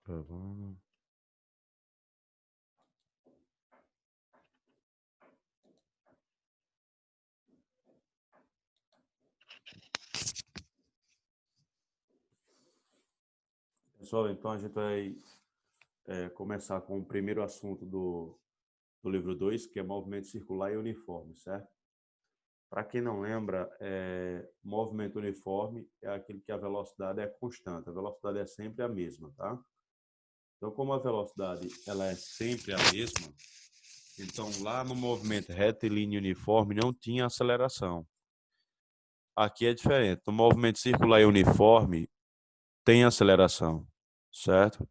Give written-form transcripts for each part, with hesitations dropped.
Gravando. Pessoal, então a gente vai começar com o primeiro assunto do livro 2, que é movimento circular e uniforme, certo? Para quem não lembra, movimento uniforme é aquele que a velocidade é constante, a velocidade é sempre a mesma, tá? Então, como a velocidade ela é sempre a mesma, então lá no movimento retilíneo uniforme não tinha aceleração. Aqui é diferente. No movimento circular e uniforme tem aceleração, certo?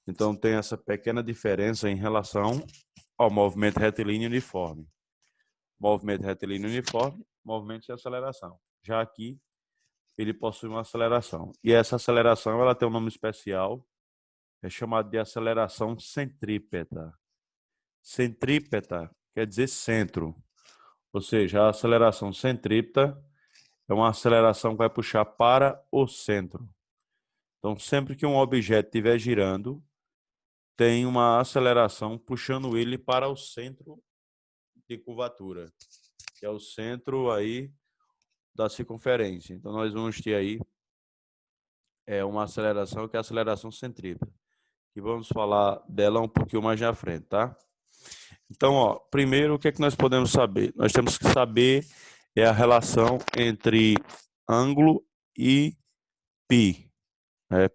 Então tem essa pequena diferença em relação ao movimento retilíneo uniforme. Movimento retilíneo uniforme, movimento de aceleração. Já aqui, ele possui uma aceleração. E essa aceleração ela tem um nome especial, é chamado de aceleração centrípeta. Centrípeta quer dizer centro. Ou seja, a aceleração centrípeta é uma aceleração que vai puxar para o centro. Então, sempre que um objeto estiver girando, tem uma aceleração puxando ele para o centro de curvatura, que é o centro aí da circunferência. Então, nós vamos ter aí uma aceleração que é a aceleração centrípeta. E vamos falar dela um pouquinho mais à frente, tá? Então, ó, primeiro, o que é que nós podemos saber? Nós temos que saber a relação entre ângulo e π,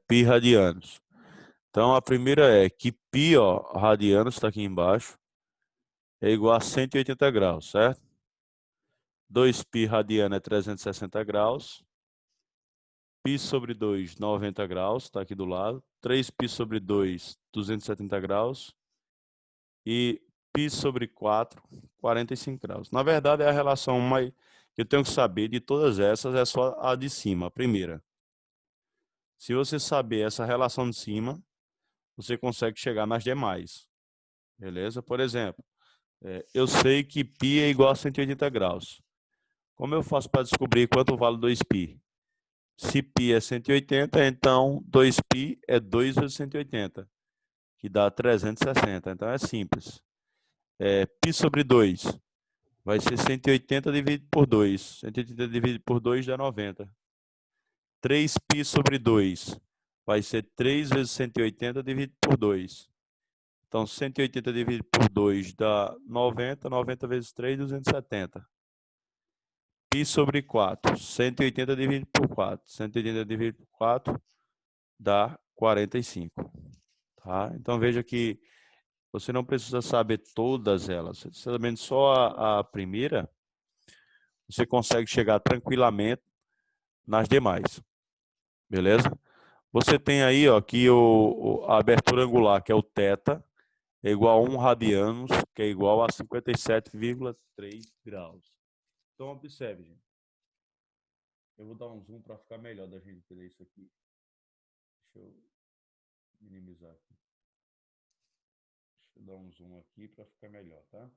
π radianos. Então, a primeira é que π, ó, radianos, está aqui embaixo, é igual a 180 graus, certo? 2π radiano é 360 graus. Π sobre 2, 90 graus, está aqui do lado. 3π sobre 2, 270 graus. E π sobre 4, 45 graus. Na verdade, é a relação mais que eu tenho que saber de todas essas é só a de cima, a primeira. Se você saber essa relação de cima, você consegue chegar nas demais. Beleza? Por exemplo, eu sei que π é igual a 180 graus. Como eu faço para descobrir quanto vale 2π? Se π é 180, então 2π é 2 vezes 180, que dá 360. Então é simples. π sobre 2 vai ser 180 dividido por 2. 180 dividido por 2 dá 90. 3π sobre 2 vai ser 3 vezes 180 dividido por 2. Então 180 dividido por 2 dá 90. 90 vezes 3, 270. Π sobre 4. 180 dividido por 4. 180 dividido por 4 dá 45. Tá? Então veja que você não precisa saber todas elas. Sabendo só a primeira, você consegue chegar tranquilamente nas demais. Beleza? Você tem aí, ó, que a abertura angular, que é o θ, é igual a 1 radianos, que é igual a 57,3 graus. Então observe, gente. Eu vou dar um zoom para ficar melhor da gente entender isso aqui. Deixa eu minimizar aqui. Deixa eu dar um zoom aqui para ficar melhor, tá?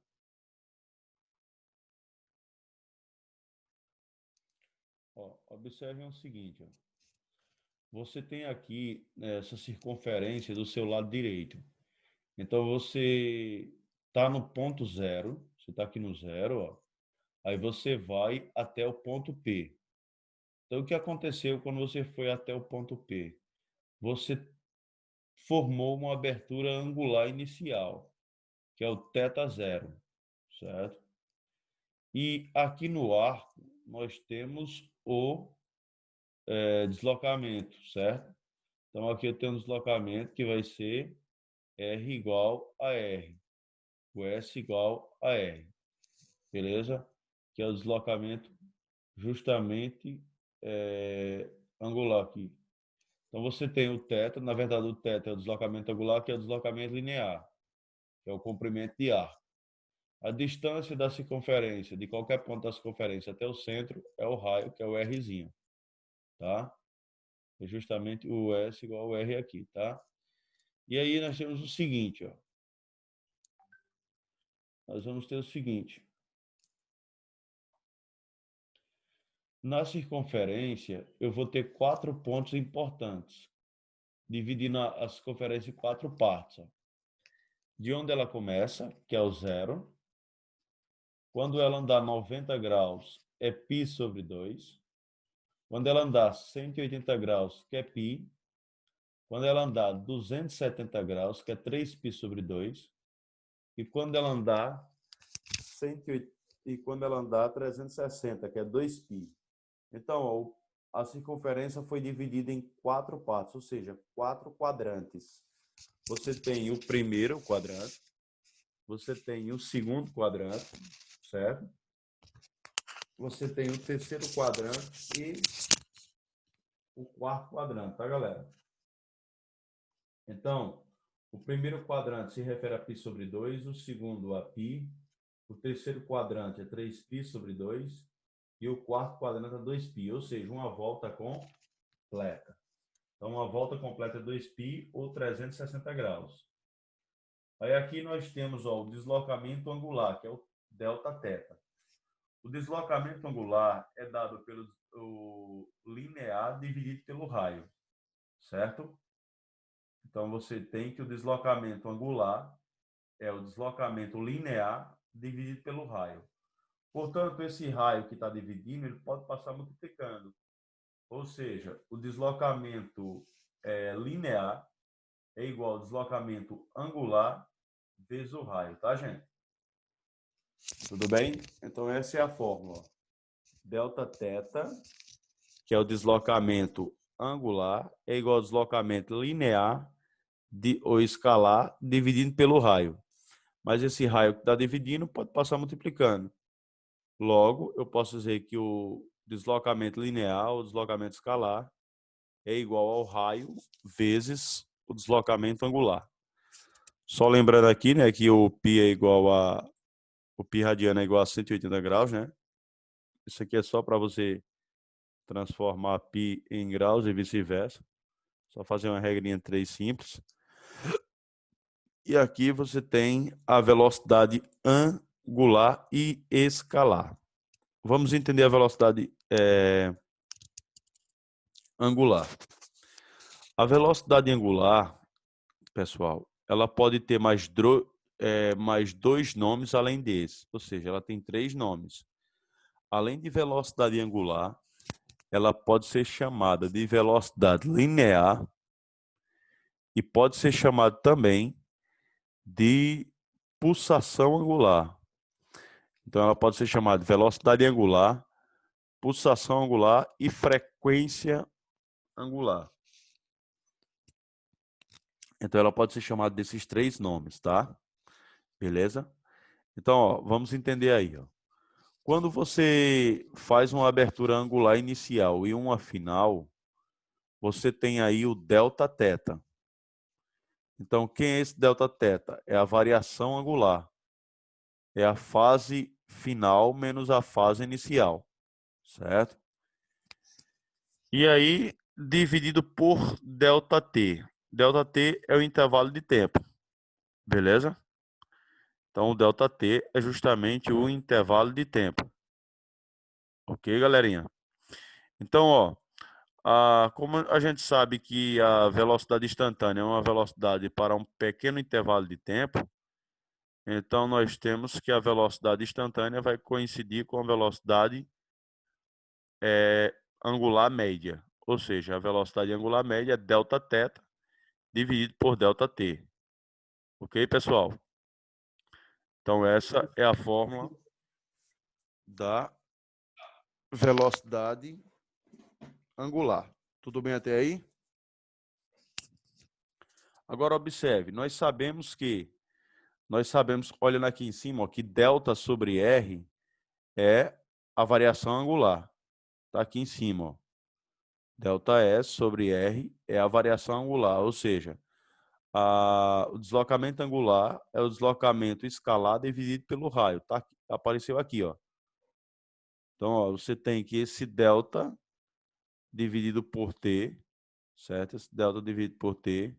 Ó, observem o seguinte, ó. Você tem aqui essa circunferência do seu lado direito. Então, você está no ponto zero, você está aqui no zero, ó. Aí você vai até o ponto P. Então, o que aconteceu quando você foi até o ponto P? Você formou uma abertura angular inicial, que é o θ0, certo? E aqui no arco, nós temos o deslocamento, certo? Então, aqui eu tenho um deslocamento que vai ser R igual a R, o S igual a R, beleza? Que é o deslocamento justamente angular aqui. Então, você tem o θ, na verdade o θ é o deslocamento angular, que é o deslocamento linear, que é o comprimento de arco. A distância da circunferência, de qualquer ponto da circunferência até o centro, é o raio, que é o Rzinho, tá? É justamente o S igual ao R aqui, tá? E aí nós temos o seguinte, ó. Nós vamos ter o seguinte. Na circunferência, eu vou ter 4 pontos importantes. dividindo a circunferência em 4 partes. Ó. De onde ela começa, que é o 0. Quando ela andar 90 graus, é π sobre 2. Quando ela andar 180 graus, que é π. Quando ela andar 270 graus, que é 3π sobre 2. E quando ela andar 180, e quando ela andar 360, que é 2π. Então, ó, a circunferência foi dividida em 4 partes, ou seja, 4 quadrantes. Você tem o primeiro quadrante, você tem o segundo quadrante, certo? Você tem o terceiro quadrante e o quarto quadrante, tá, galera? Então, o primeiro quadrante se refere a π sobre 2, o segundo a π, o terceiro quadrante é 3π sobre 2 e o quarto quadrante é 2π, ou seja, uma volta completa. Então, uma volta completa é 2π ou 360 graus. Aí aqui nós temos ó, o deslocamento angular, que é o Δθ. O deslocamento angular é dado pelo o linear dividido pelo raio, certo? Então, você tem que o deslocamento angular é o deslocamento linear dividido pelo raio. Portanto, esse raio que está dividindo, ele pode passar multiplicando. Ou seja, o deslocamento linear é igual ao deslocamento angular vezes o raio, tá, gente? Tudo bem? Então, essa é a fórmula. Δθ, que é o deslocamento angular, é igual ao deslocamento linear ou escalar dividido pelo raio. Mas esse raio que está dividindo pode passar multiplicando. Logo, eu posso dizer que o deslocamento linear ou deslocamento escalar é igual ao raio vezes o deslocamento angular. Só lembrando aqui, né, que o π é igual a o π radiano é igual a 180 graus, né? Isso aqui é só para você transformar π em graus e vice-versa. Só fazer uma regrinha 3 simples. E aqui você tem a velocidade angular e escalar. Vamos entender a velocidade angular. A velocidade angular, pessoal, ela pode ter mais 2 nomes além desse. Ou seja, ela tem 3 nomes. Além de velocidade angular, ela pode ser chamada de velocidade linear e pode ser chamada também de pulsação angular. Então, ela pode ser chamada de velocidade angular, pulsação angular e frequência angular. Então, ela pode ser chamada desses 3 nomes, tá? Beleza? Então, ó, vamos entender aí. Ó. Quando você faz uma abertura angular inicial e uma final, você tem aí o Δθ. Então, quem é esse Δθ? É a variação angular. É a fase final menos a fase inicial, certo? E aí, dividido por ΔT. ΔT é o intervalo de tempo, beleza? Então, o ΔT é justamente o intervalo de tempo. Ok, galerinha? Então, ó, como a gente sabe que a velocidade instantânea é uma velocidade para um pequeno intervalo de tempo, então nós temos que a velocidade instantânea vai coincidir com a velocidade angular média. Ou seja, a velocidade angular média é Δθ dividido por ΔT. Ok, pessoal? Então, essa é a fórmula da velocidade angular. Tudo bem até aí? Agora, observe, nós sabemos, olhando aqui em cima, ó, que delta sobre R é a variação angular. Está aqui em cima, ó. Delta S sobre R é a variação angular, ou seja, o deslocamento angular é o deslocamento escalar dividido pelo raio. Tá? Apareceu aqui, ó. Então, ó, você tem que esse delta dividido por T, certo? Esse delta dividido por T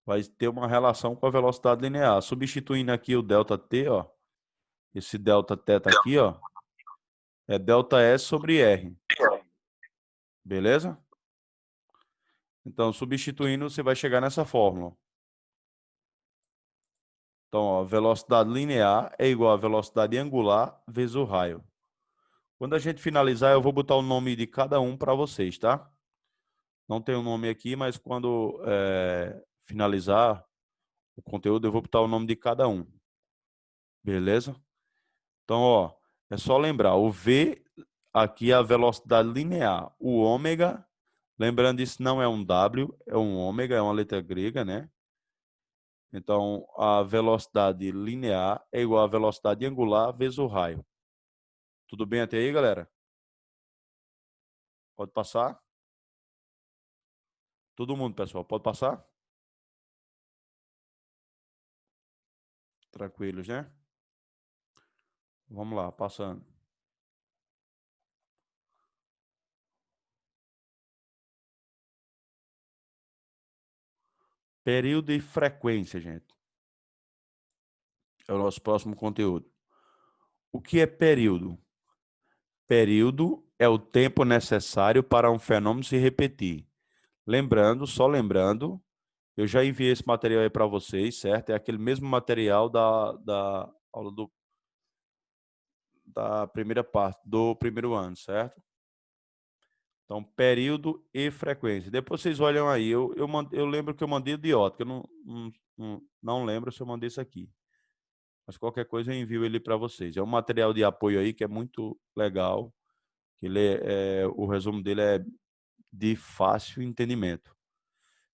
vai ter uma relação com a velocidade linear. Substituindo aqui o ΔT, ó, esse Δθ aqui, ó, é ΔS sobre R. Beleza? Então, substituindo, você vai chegar nessa fórmula. Então, ó, velocidade linear é igual a velocidade angular vezes o raio. Quando a gente finalizar, eu vou botar o nome de cada um para vocês, tá? Não tem o nome aqui, mas quando finalizar o conteúdo, eu vou botar o nome de cada um. Beleza? Então, ó, é só lembrar, o V aqui é a velocidade linear. O ômega, lembrando, isso não é um W, é um ômega, é uma letra grega, né? Então, a velocidade linear é igual à velocidade angular vezes o raio. Tudo bem até aí, galera? Pode passar? Todo mundo, pessoal, pode passar? Tranquilos, né? Vamos lá, passando. Período e frequência, gente. É o nosso próximo conteúdo. O que é período? Período é o tempo necessário para um fenômeno se repetir. Lembrando, só lembrando, eu já enviei esse material aí para vocês, certo? É aquele mesmo material da aula da primeira parte, do primeiro ano, certo? Então, período e frequência. Depois vocês olham aí, eu lembro que eu mandei o de ótica, eu não lembro se eu mandei isso aqui. Mas qualquer coisa eu envio ele para vocês. É um material de apoio aí que é muito legal, que o resumo dele é de fácil entendimento.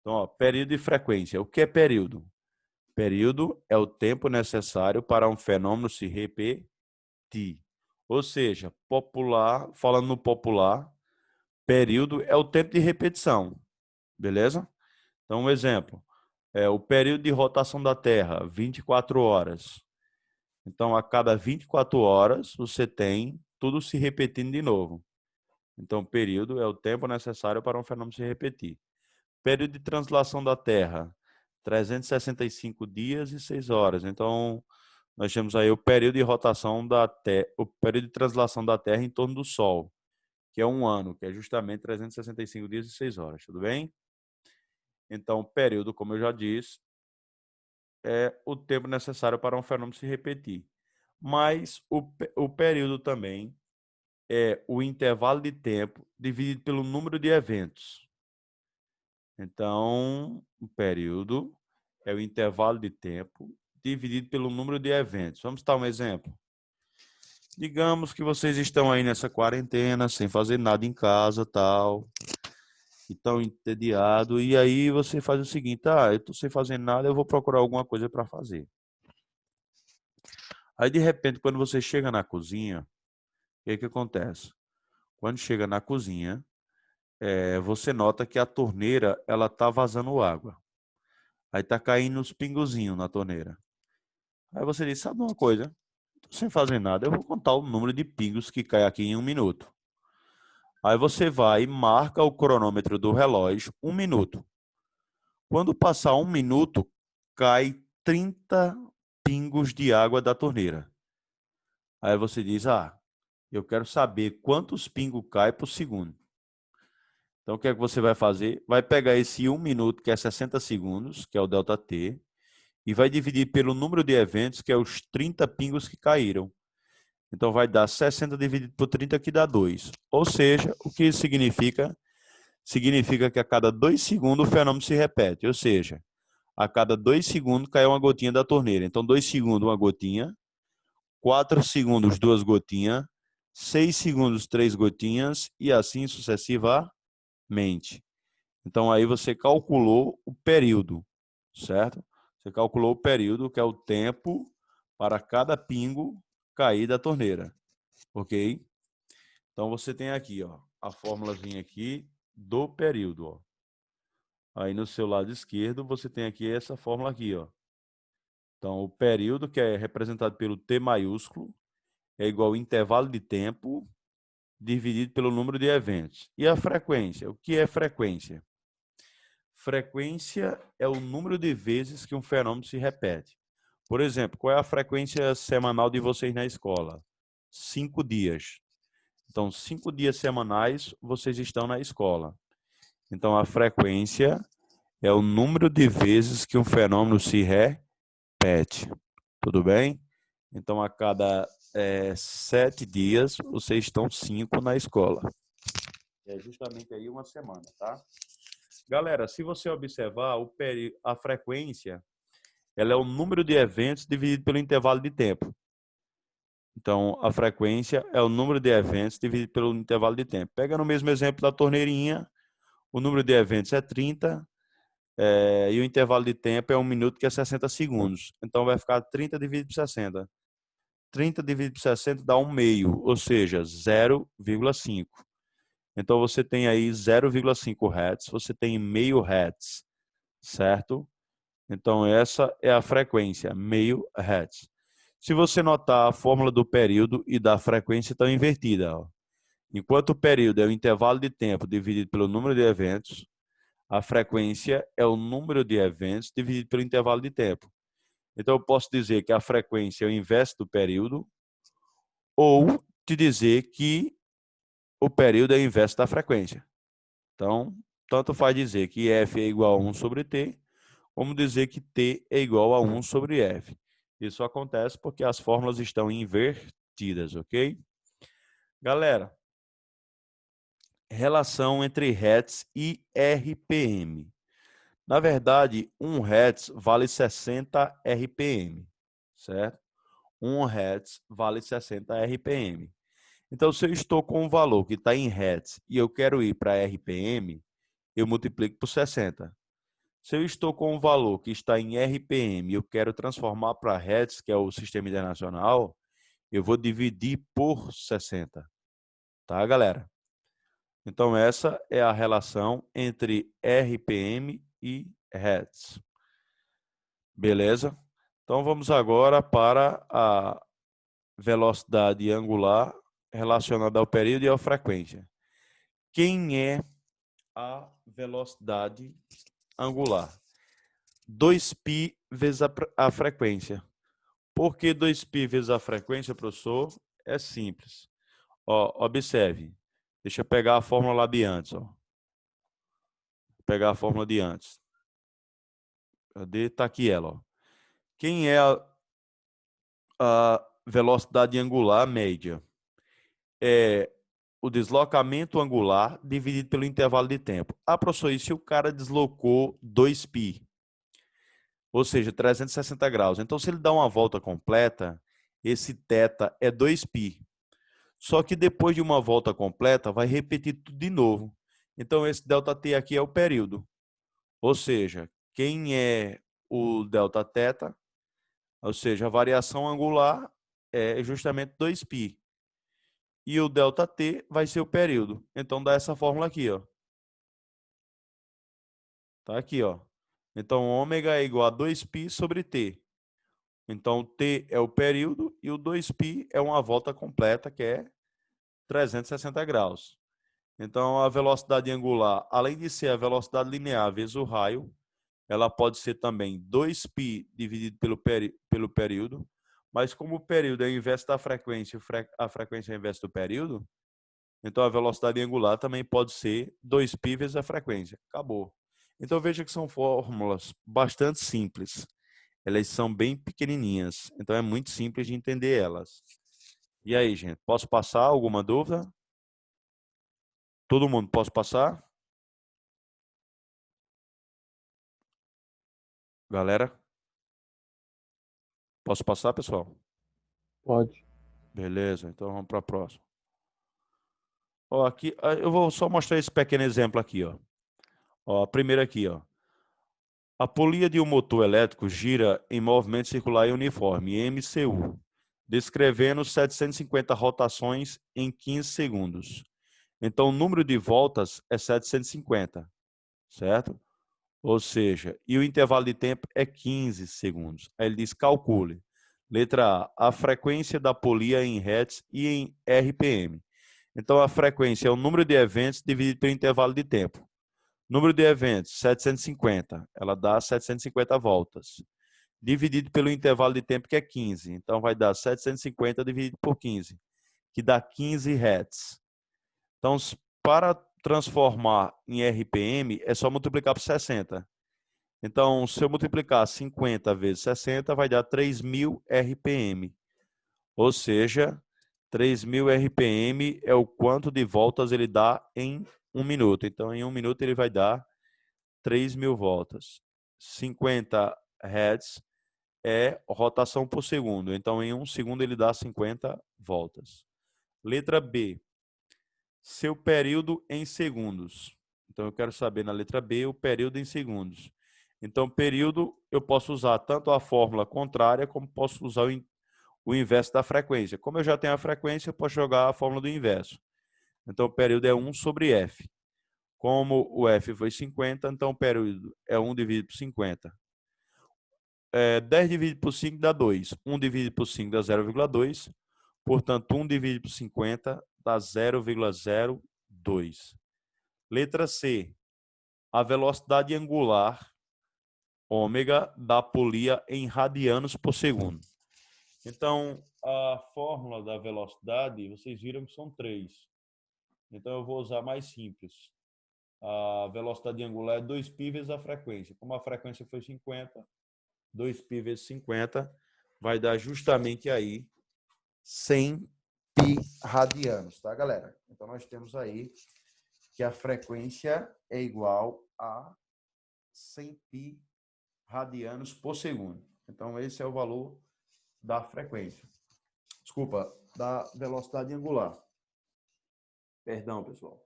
Então, ó, período e frequência. O que é período? Período é o tempo necessário para um fenômeno se repetir. Ou seja, popular, falando no popular, período é o tempo de repetição. Beleza? Então, um exemplo. O período de rotação da Terra, 24 horas. Então, a cada 24 horas, você tem tudo se repetindo de novo. Então, período é o tempo necessário para um fenômeno se repetir. Período de translação da Terra, 365 dias e 6 horas. Então, nós temos aí o período de rotação da Terra, o período de translação da Terra em torno do Sol, que é um ano, que é justamente 365 dias e 6 horas. Tudo bem? Então, período, como eu já disse, é o tempo necessário para um fenômeno se repetir. Mas o período também é o intervalo de tempo dividido pelo número de eventos. Então, o período é o intervalo de tempo dividido pelo número de eventos. Vamos dar um exemplo. Digamos que vocês estão aí nessa quarentena, sem fazer nada em casa, tal, e estão entediados, e aí você faz o seguinte, eu estou sem fazer nada, eu vou procurar alguma coisa para fazer. Aí, de repente, quando você chega na cozinha, o que acontece? Quando chega na cozinha, você nota que a torneira ela está vazando água. Aí está caindo uns pingozinhos na torneira. Aí você diz, sabe uma coisa? Tô sem fazer nada, eu vou contar o número de pingos que cai aqui em 1 minuto. Aí você vai e marca o cronômetro do relógio 1 minuto. Quando passar 1 minuto, cai 30 pingos de água da torneira. Aí você diz, eu quero saber quantos pingos cai por segundo. Então, o que é que você vai fazer? Vai pegar esse 1 minuto, que é 60 segundos, que é o ΔT, e vai dividir pelo número de eventos, que é os 30 pingos que caíram. Então, vai dar 60 dividido por 30, que dá 2. Ou seja, o que isso significa? Significa que a cada 2 segundos o fenômeno se repete. Ou seja, a cada 2 segundos cai uma gotinha da torneira. Então, 2 segundos, uma gotinha. 4 segundos, 2 gotinhas. 6 segundos, 3 gotinhas. E assim sucessivamente. Então, aí você calculou o período, certo? Você calculou o período, que é o tempo para cada pingo cair da torneira, ok? Então, você tem aqui, ó, a fórmulazinha aqui do período, ó. Aí, no seu lado esquerdo, você tem aqui essa fórmula aqui, ó. Então, o período, que é representado pelo T maiúsculo, é igual ao intervalo de tempo dividido pelo número de eventos. E a frequência? O que é frequência? Frequência é o número de vezes que um fenômeno se repete. Por exemplo, qual é a frequência semanal de vocês na escola? 5 dias. Então, 5 dias semanais vocês estão na escola. Então, a frequência é o número de vezes que um fenômeno se repete. Tudo bem? Então, a cada 7 dias, vocês estão 5 na escola. É justamente aí uma semana, tá? Galera, se você observar, a frequência, ela é o número de eventos dividido pelo intervalo de tempo. Então, a frequência é o número de eventos dividido pelo intervalo de tempo. Pega no mesmo exemplo da torneirinha, o número de eventos é 30, e o intervalo de tempo é 1 minuto, que é 60 segundos. Então, vai ficar 30 dividido por 60. 30 dividido por 60 dá 1/2, ou seja, 0,5. Então, você tem aí 0,5 Hz, você tem meio Hz, certo? Então, essa é a frequência, meio Hz. Se você notar, a fórmula do período e da frequência estão invertida. Ó. Enquanto o período é o intervalo de tempo dividido pelo número de eventos, a frequência é o número de eventos dividido pelo intervalo de tempo. Então, eu posso dizer que a frequência é o inverso do período, ou te dizer que o período é o inverso da frequência. Então, tanto faz dizer que F é igual a 1 sobre T, como dizer que T é igual a 1 sobre F. Isso acontece porque as fórmulas estão invertidas, ok? Galera, relação entre Hz e RPM. Na verdade, 1 Hz vale 60 RPM, certo? 1 Hz vale 60 RPM. Então, se eu estou com um valor que está em Hz e eu quero ir para RPM, eu multiplico por 60. Se eu estou com um valor que está em RPM e eu quero transformar para Hz, que é o sistema internacional, eu vou dividir por 60. Tá, galera? Então, essa é a relação entre RPM e Hz. Beleza? Então, vamos agora para a velocidade angular relacionada ao período e à frequência. Quem é a velocidade angular? 2π vezes a frequência. Por que 2π vezes a frequência, professor? É simples. Ó, observe. Deixa eu pegar a fórmula lá de antes. Ó. Vou pegar a fórmula de antes. Cadê? Está aqui ela. Ó. Quem é a velocidade angular média? É o deslocamento angular dividido pelo intervalo de tempo. Ah, professor, e se o cara deslocou 2π? Ou seja, 360 graus. Então, se ele dá uma volta completa, esse θ é 2π. Só que depois de uma volta completa, vai repetir tudo de novo. Então, esse ΔT aqui é o período. Ou seja, quem é o Δθ, ou seja, a variação angular é justamente 2π. E o ΔT vai ser o período. Então, dá essa fórmula aqui, ó. Tá aqui, ó. Então, ômega é igual a 2π sobre T. Então, T é o período e o 2π é uma volta completa, que é 360 graus. Então, a velocidade angular, além de ser a velocidade linear vezes o raio, ela pode ser também 2π dividido pelo período, mas como o período é o inverso da frequência, a frequência é o inverso do período, então a velocidade angular também pode ser 2π vezes a frequência. Acabou. Então, veja que são fórmulas bastante simples. Elas são bem pequenininhas, então é muito simples de entender elas. E aí, gente, posso passar alguma dúvida? Todo mundo, posso passar? Galera? Posso passar, pessoal? Pode. Beleza, então vamos para a próxima. Ó, aqui, eu vou só mostrar esse pequeno exemplo aqui, ó. Ó, a primeira aqui, ó. A polia de um motor elétrico gira em movimento circular e uniforme, MCU, descrevendo 750 rotações em 15 segundos. Então, o número de voltas é 750, certo? Ou seja, e o intervalo de tempo é 15 segundos. Aí ele diz, calcule. Letra A frequência da polia em Hz e em RPM. Então, a frequência é o número de eventos dividido pelo intervalo de tempo. Número de eventos, 750. Ela dá 750 voltas. Dividido pelo intervalo de tempo, que é 15. Então, vai dar 750 dividido por 15, que dá 15 Hz. Então, para transformar em RPM, é só multiplicar por 60. Então, se eu multiplicar 50 vezes 60, vai dar 3.000 RPM. Ou seja, 3.000 RPM é o quanto de voltas ele dá em 1 minuto. Então, em 1 minuto, ele vai dar 3.000 voltas. 50 Hz é rotação por segundo. Então, em 1 segundo, ele dá 50 voltas. Letra B. Seu período em segundos. Então, eu quero saber na letra B o período em segundos. Então, período, eu posso usar tanto a fórmula contrária, como posso usar o inverso da frequência. Como eu já tenho a frequência, eu posso jogar a fórmula do inverso. Então, o período é 1 sobre F. Como o F foi 50, então o período é 1 dividido por 50. 10 dividido por 5 dá 2. 1 dividido por 5 dá 0,2. Portanto, 1 dividido por 50 dá 0,02. Letra C. A velocidade angular, ômega, da polia em radianos por segundo. Então, a fórmula da velocidade, vocês viram que são 3. Então, eu vou usar mais simples. A velocidade angular é 2π vezes a frequência. Como a frequência foi 50, 2π vezes 50 vai dar justamente aí 100π radianos, tá, galera? Então, nós temos aí que a frequência é igual a 100π radianos por segundo. Então, esse é o valor da frequência. Desculpa, da velocidade angular. Perdão, pessoal.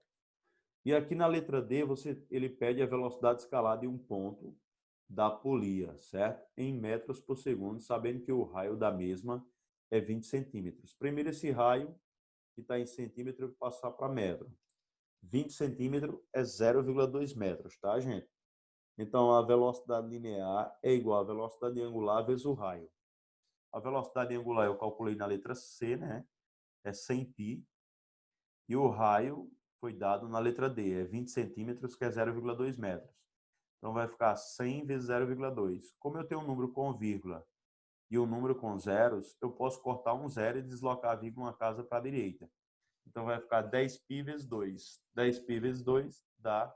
E aqui na letra D, ele pede a velocidade escalar de um ponto da polia, certo? Em metros por segundo, sabendo que o raio da mesma é 20 centímetros. Primeiro, esse raio, que está em centímetro, eu vou passar para metro. 20 centímetros é 0,2 metros, tá, gente? Então, a velocidade linear é igual à velocidade angular vezes o raio. A velocidade angular eu calculei na letra C, né? É 100π. E o raio foi dado na letra D, é 20 centímetros, que é 0,2 metros. Então, vai ficar 100 vezes 0,2. Como eu tenho um número com vírgula e um número com zeros, eu posso cortar um zero e deslocar a vírgula uma casa para a direita. Então, vai ficar 10π vezes 2. 10π vezes 2 dá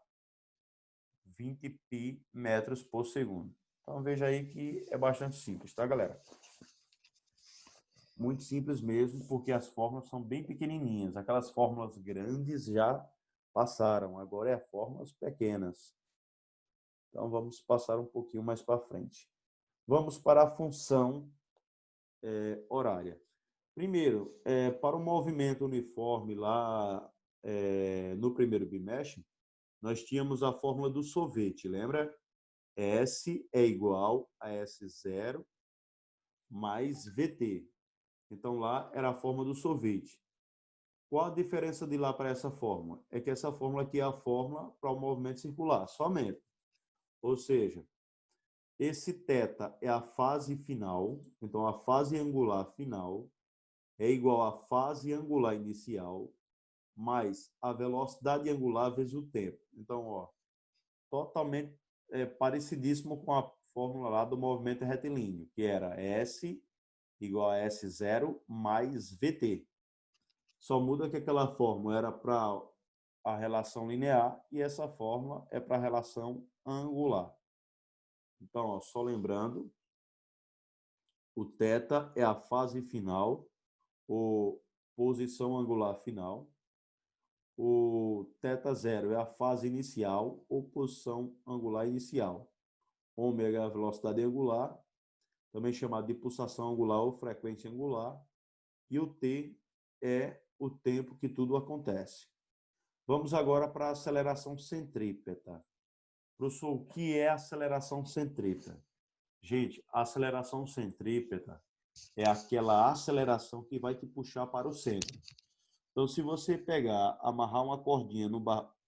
20π metros por segundo. Então, veja aí que é bastante simples, tá, galera? Muito simples mesmo, porque as fórmulas são bem pequenininhas. Aquelas fórmulas grandes já passaram, agora é fórmulas pequenas. Então, vamos passar um pouquinho mais para frente. Vamos para a função horária. Primeiro, para o movimento uniforme lá no primeiro bimestre, nós tínhamos a fórmula do sorvete, lembra? S é igual a S0 mais VT. Então, lá era a fórmula do sorvete. Qual a diferença de lá para essa fórmula? É que essa fórmula aqui é a fórmula para o movimento circular, somente. Ou seja, esse θ é a fase final, então a fase angular final é igual à fase angular inicial mais a velocidade angular vezes o tempo. Então, ó, totalmente parecidíssimo com a fórmula lá do movimento retilíneo, que era S igual a S0 mais VT. Só muda que aquela fórmula era para a relação linear e essa fórmula é para a relação angular. Então, ó, só lembrando, o θ é a fase final, ou posição angular final. O θ0 é a fase inicial, ou posição angular inicial. Ômega é a velocidade angular, também chamado de pulsação angular ou frequência angular. E o t é o tempo que tudo acontece. Vamos agora para a aceleração centrípeta. Professor, o que é aceleração centrípeta? Gente, a aceleração centrípeta é aquela aceleração que vai te puxar para o centro. Então, se você pegar, amarrar uma cordinha,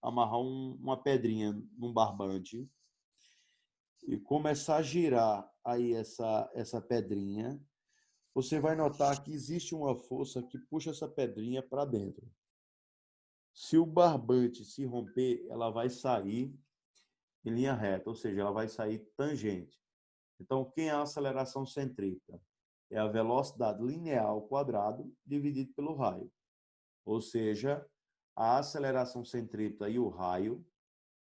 amarrar uma pedrinha num barbante e começar a girar aí essa pedrinha, você vai notar que existe uma força que puxa essa pedrinha para dentro. Se o barbante se romper, ela vai sair em linha reta, ou seja, ela vai sair tangente. Então, quem é a aceleração centrípeta? É a velocidade linear ao quadrado dividido pelo raio. Ou seja, a aceleração centrípeta e o raio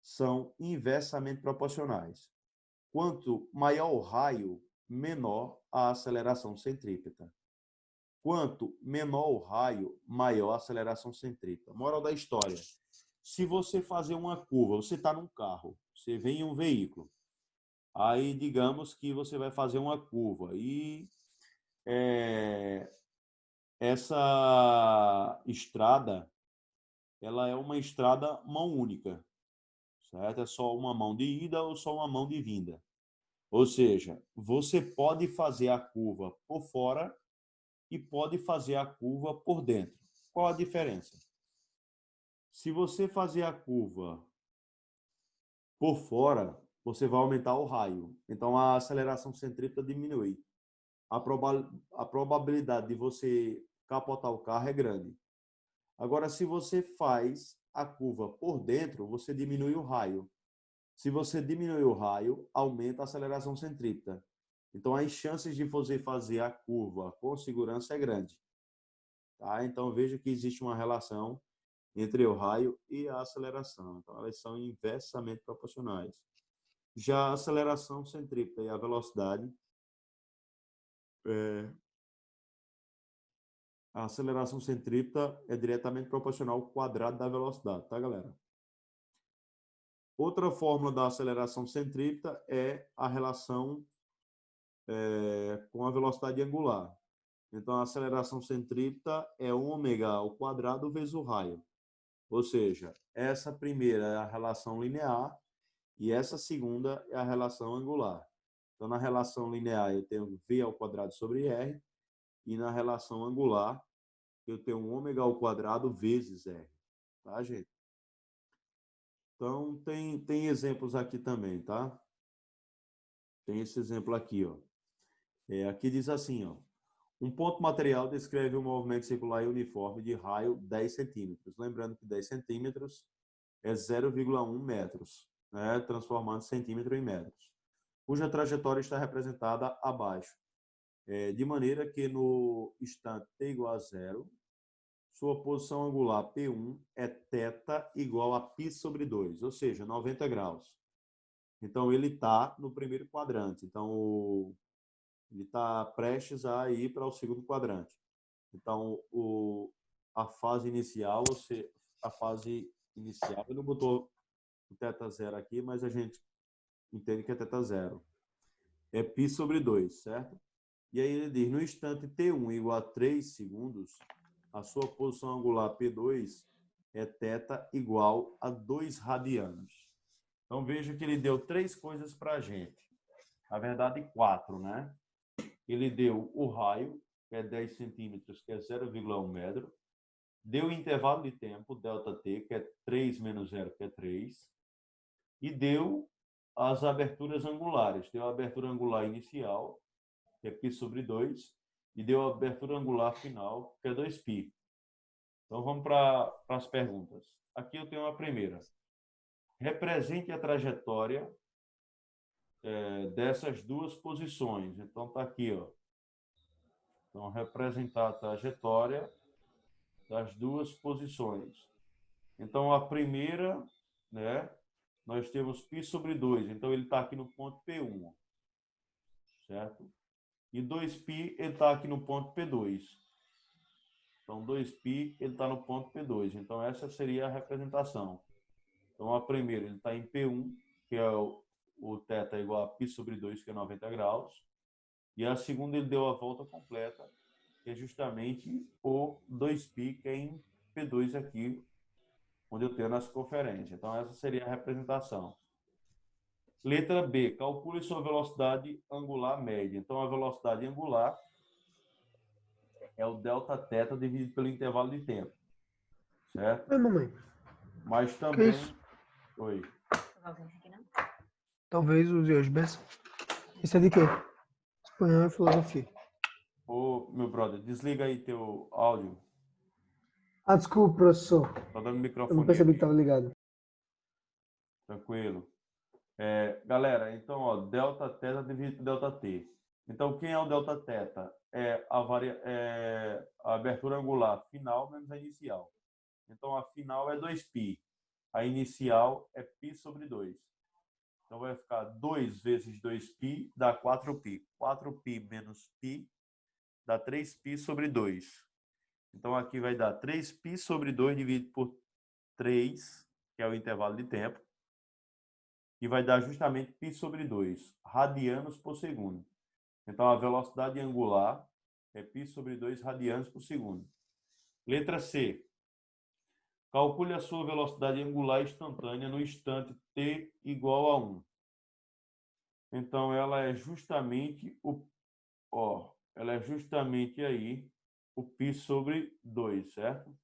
são inversamente proporcionais. Quanto maior o raio, menor a aceleração centrípeta. Quanto menor o raio, maior a aceleração centrípeta. Moral da história. Se você fazer uma curva, você está num carro, você vem em um veículo, aí digamos que você vai fazer uma curva e essa estrada, ela é uma estrada mão única, certo? É só uma mão de ida ou só uma mão de vinda. Ou seja, você pode fazer a curva por fora e pode fazer a curva por dentro. Qual a diferença? Se você fazer a curva por fora, você vai aumentar o raio. Então, a aceleração centrípeta diminui. A probabilidade de você capotar o carro é grande. Agora, se você faz a curva por dentro, você diminui o raio. Se você diminui o raio, aumenta a aceleração centrípeta. Então, as chances de você fazer a curva com segurança é grande. Tá? Então, veja que existe uma relação entre o raio e a aceleração. Então, elas são inversamente proporcionais. Já a aceleração centrípeta e a velocidade, a aceleração centrípeta é diretamente proporcional ao quadrado da velocidade, tá, galera? Outra fórmula da aceleração centrípeta é a relação com a velocidade angular. Então, a aceleração centrípeta é ômega ao quadrado vezes o raio. Ou seja, essa primeira é a relação linear e essa segunda é a relação angular. Então, na relação linear, eu tenho v ao quadrado sobre r, e na relação angular, eu tenho ômega ao quadrado vezes r. Tá, gente? Então, tem exemplos aqui também, tá? Tem esse exemplo aqui, ó. Aqui diz assim, ó. Um ponto material descreve um movimento circular e uniforme de raio 10 centímetros. Lembrando que 10 centímetros é 0,1 metros, né? Transformando centímetro em metros, cuja trajetória está representada abaixo. De maneira que no instante t igual a zero, sua posição angular P1 é θ igual a π sobre 2, ou seja, 90 graus. Então, ele está no primeiro quadrante. Então, ele está prestes a ir para o segundo quadrante. Então, a fase inicial, ele não botou o θ zero aqui, mas a gente entende que é θ zero. É π sobre 2, certo? E aí ele diz, no instante T1 igual a 3 segundos, a sua posição angular P2 é θ igual a 2 radianos. Então, veja que ele deu 3 coisas para a gente. Na verdade, 4, né? Ele deu o raio, que é 10 centímetros, que é 0,1 metro. Deu o intervalo de tempo, ΔT, que é 3 menos 0, que é 3. E deu as aberturas angulares. Deu a abertura angular inicial, que é π sobre 2, e deu a abertura angular final, que é 2π. Então, vamos para as perguntas. Aqui eu tenho a primeira. Represente a trajetória dessas duas posições. Então, está aqui, ó. Então, representar a trajetória das duas posições. Então, a primeira, né, nós temos π sobre 2. Então, ele está aqui no ponto P1, certo? E 2π, ele está aqui no ponto P2. Então, 2π, ele está no ponto P2. Então, essa seria a representação. Então, a primeira, ele está em P1, que é o θ igual a π sobre 2, que é 90 graus. E a segunda, ele deu a volta completa, que é justamente o 2π, que é em P2 aqui, onde eu tenho na circunferência. Então, essa seria a representação. Letra B, calcule sua velocidade angular média. Então, a velocidade angular é o Δθ dividido pelo intervalo de tempo. Certo? Oi, mamãe. Mas Que também... isso? Oi. Talvez use hoje, Bessa. Isso é de quê? Espanhol e filosofia. Ô, meu brother, desliga aí teu áudio. Ah, desculpa, professor. Tá dando Eu não microfone percebi que aqui. estava ligado. Tranquilo. Galera, então, ó, Δθ dividido por ΔT. Então, quem é o Δθ? É a abertura angular final menos a inicial. Então, a final é 2π. A inicial é π sobre 2. Então, vai ficar 2 vezes 2π dá 4π. 4π menos π dá 3π sobre 2. Então, aqui vai dar 3π sobre 2 dividido por 3, que é o intervalo de tempo. E vai dar justamente π sobre 2, radianos por segundo. Então, a velocidade angular é π sobre 2 radianos por segundo. Letra C. Calcule a sua velocidade angular instantânea no instante t igual a 1. Então, ela é justamente aí o π sobre 2, certo?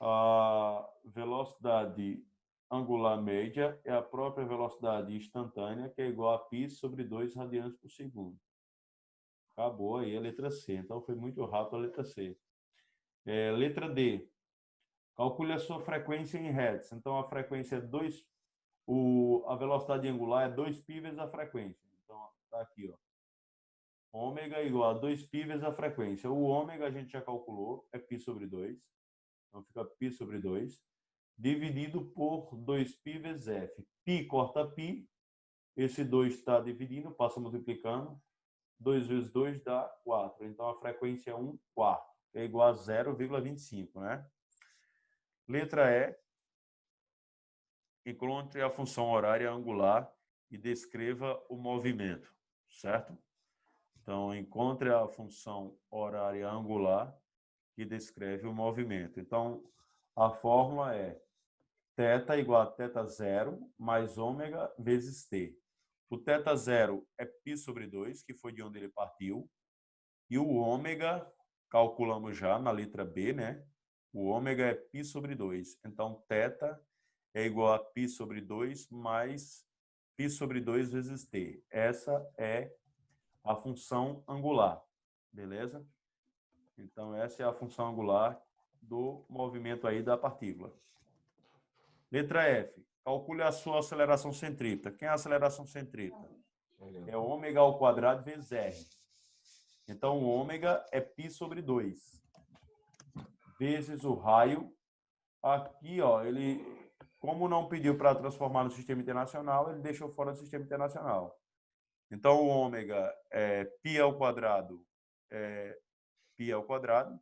A velocidade angular média é a própria velocidade instantânea, que é igual a π sobre 2 radianos por segundo. Acabou aí a letra C. Então, foi muito rápido a letra C. Letra D. Calcule a sua frequência em Hertz. Então, a frequência é 2... a velocidade angular é 2π vezes a frequência. Então, está aqui, ó. Ômega igual a 2π vezes a frequência. O ômega a gente já calculou, é π sobre 2. Então, fica π sobre 2. Dividido por 2π vezes f. Π corta π. Esse 2 está dividindo, passa multiplicando. 2 vezes 2 dá 4. Então, a frequência é 1/4. É igual a 0,25, né? Letra E. Encontre a função horária angular e descreva o movimento, certo? Então, encontre a função horária angular que descreve o movimento. Então, a fórmula é θ igual a θ0 mais ômega vezes t. O θ0 é π sobre 2, que foi de onde ele partiu. E o ômega, calculamos já na letra B, né? O ômega é π sobre 2. Então, θ é igual a π sobre 2 mais π sobre 2 vezes t. Essa é a função angular, beleza? Então, essa é a função angular do movimento aí da partícula. Letra F. Calcule a sua aceleração centrípeta. Quem é a aceleração centrípeta? É ômega ao quadrado vezes r. Então, o ômega é π sobre 2 vezes o raio. Aqui, ó, ele, como não pediu para transformar no sistema internacional, ele deixou fora do sistema internacional. Então, o ômega é π ao quadrado, é π ao quadrado.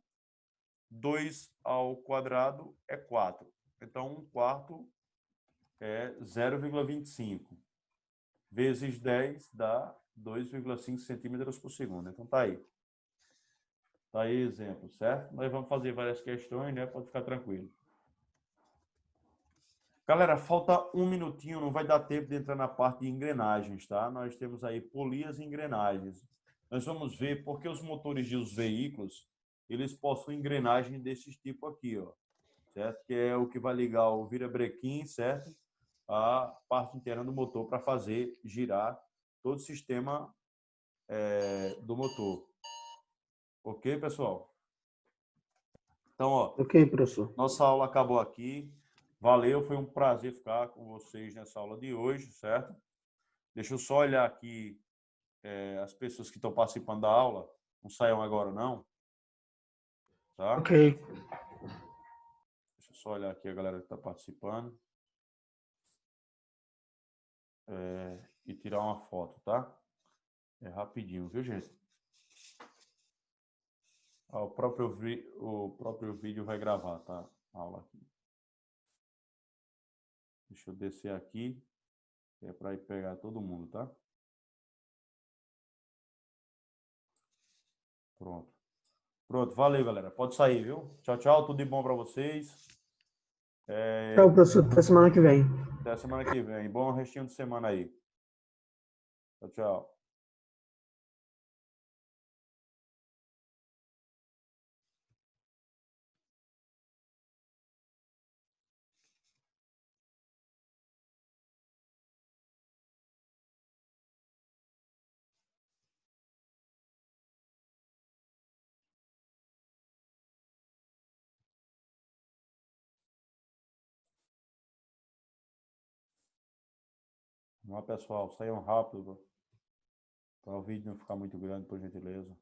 2 ao quadrado é 4. Então, 1/4 é 0,25. Vezes 10 dá 2,5 centímetros por segundo. Então, tá aí. Tá aí exemplo, certo? Nós vamos fazer várias questões, né? Pode ficar tranquilo. Galera, falta um minutinho, não vai dar tempo de entrar na parte de engrenagens, tá? Nós temos aí polias e engrenagens. Nós vamos ver porque os motores dos veículos, eles possuem engrenagem desse tipo aqui, ó, certo? Que é o que vai ligar o virabrequim, certo? A parte interna do motor para fazer girar todo o sistema do motor. Ok, pessoal? Então, ó, Ok, professor. nossa aula acabou aqui. Valeu, foi um prazer ficar com vocês nessa aula de hoje, certo? Deixa eu só olhar aqui as pessoas que estão participando da aula. Não saiam agora, não. Tá? Ok. Deixa eu só olhar aqui a galera que está participando. E tirar uma foto, tá? É rapidinho, viu, gente? O próprio vídeo vai gravar, tá? A aula aqui. Deixa eu descer aqui, que é para ir pegar todo mundo, tá? Pronto. Pronto, valeu, galera. Pode sair, viu? Tchau, tchau. Tudo de bom para vocês. Tchau, professor. Até semana que vem. Até a semana que vem. Bom restinho de semana aí. Tchau, tchau. Vamos lá, pessoal. Saiam rápido para o vídeo não ficar muito grande, por gentileza.